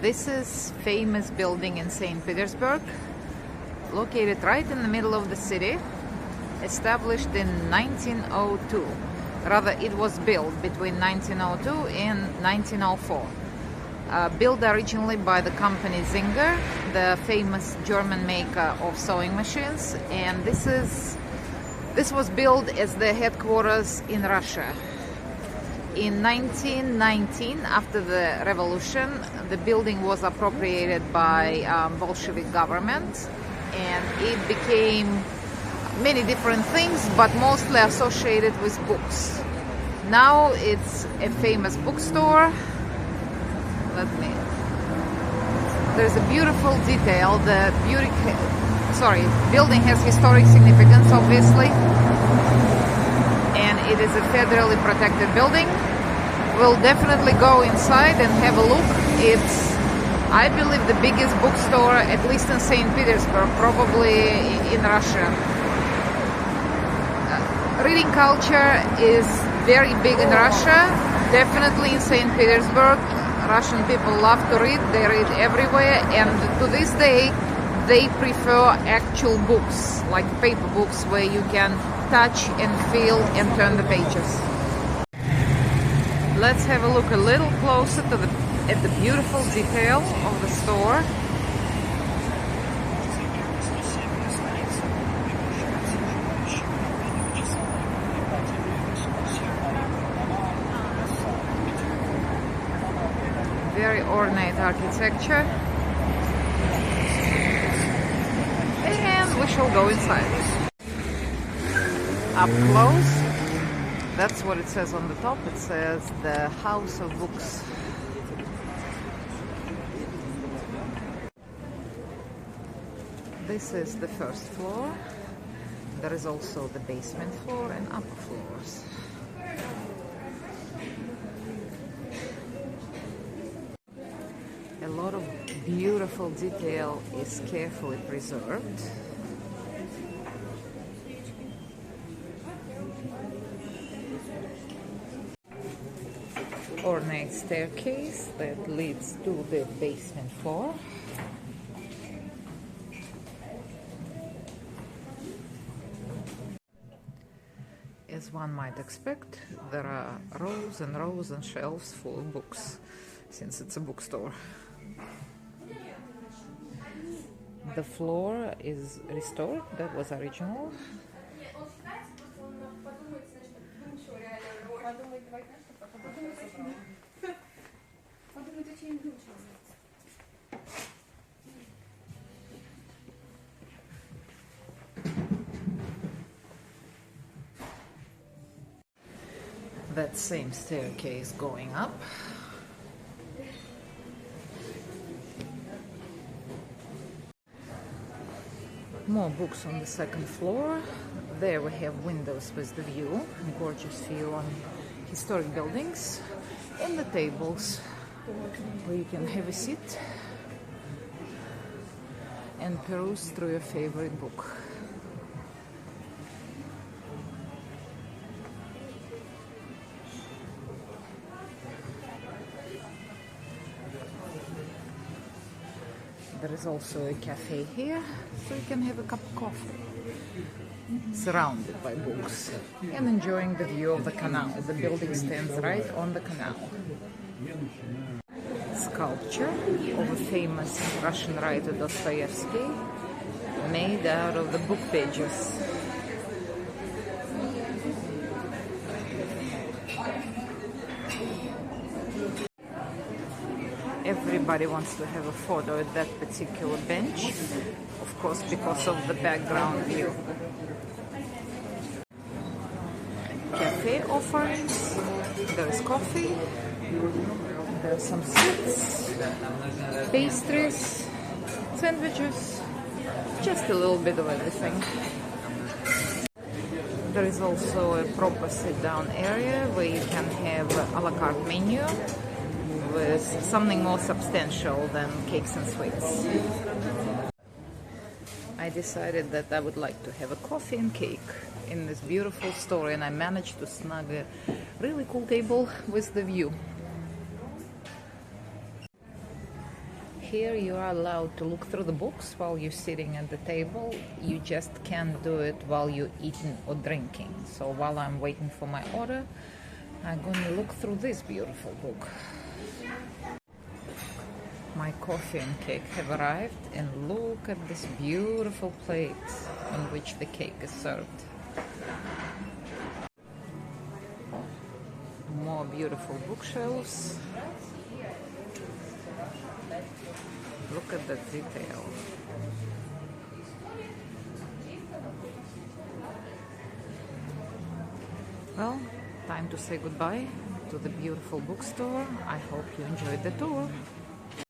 This is famous building in St. Petersburg, located right in the middle of the city, established in 1902. Rather, it was built between 1902 and 1904. Built originally by the company Singer, the famous German maker of sewing machines, and this was built as the headquarters in Russia. In 1919, after the revolution, the building was appropriated by Bolshevik government, and it became many different things, but mostly associated with books. Now it's a famous bookstore. There's a beautiful detail. The building has historic significance, obviously, and it is a federally protected building. We'll definitely go inside and have a look. It's, I believe, the biggest bookstore, at least in St. Petersburg, probably in Russia. Reading culture is very big in Russia, definitely in St. Petersburg. Russian people love to read, they read everywhere, and to this day they prefer actual books, like paper books where you can touch and feel and turn the pages. Let's have a look a little closer at the beautiful detail of the store. Very ornate architecture, and we shall go inside. Up close, that's what it says on the top. It says the House of Books. This is the first floor. There is also the basement floor and upper floors. A lot of beautiful detail is carefully preserved. Ornate staircase that leads to the basement floor. As one might expect, there are rows and rows and shelves full of books, since it's a bookstore. The floor is restored, that was original. That same staircase going up. More books on the second floor. There we have windows with the view, gorgeous view on historic buildings, and the tables where you can have a seat and peruse through your favorite book. There is also a cafe here, so you can have a cup of coffee, surrounded by books, and enjoying the view of the canal. The building stands right on the canal. Sculpture of a famous Russian writer Dostoevsky, made out of the book pages. Everybody wants to have a photo at that particular bench, of course, because of the background view. Cafe offerings, there is coffee, there are some seats, pastries, sandwiches, just a little bit of everything. There is also a proper sit-down area where you can have a la carte menu with something more substantial than cakes and sweets. I decided that I would like to have a coffee and cake in this beautiful store, and I managed to snag a really cool table with the view. Here you are allowed to look through the books while you're sitting at the table. You just can't do it while you're eating or drinking. So while I'm waiting for my order, I'm gonna look through this beautiful book. My coffee and cake have arrived, and look at this beautiful plate on which the cake is served. More beautiful bookshelves. Look at the detail. Well, time to say goodbye to the beautiful bookstore. I hope you enjoyed the tour.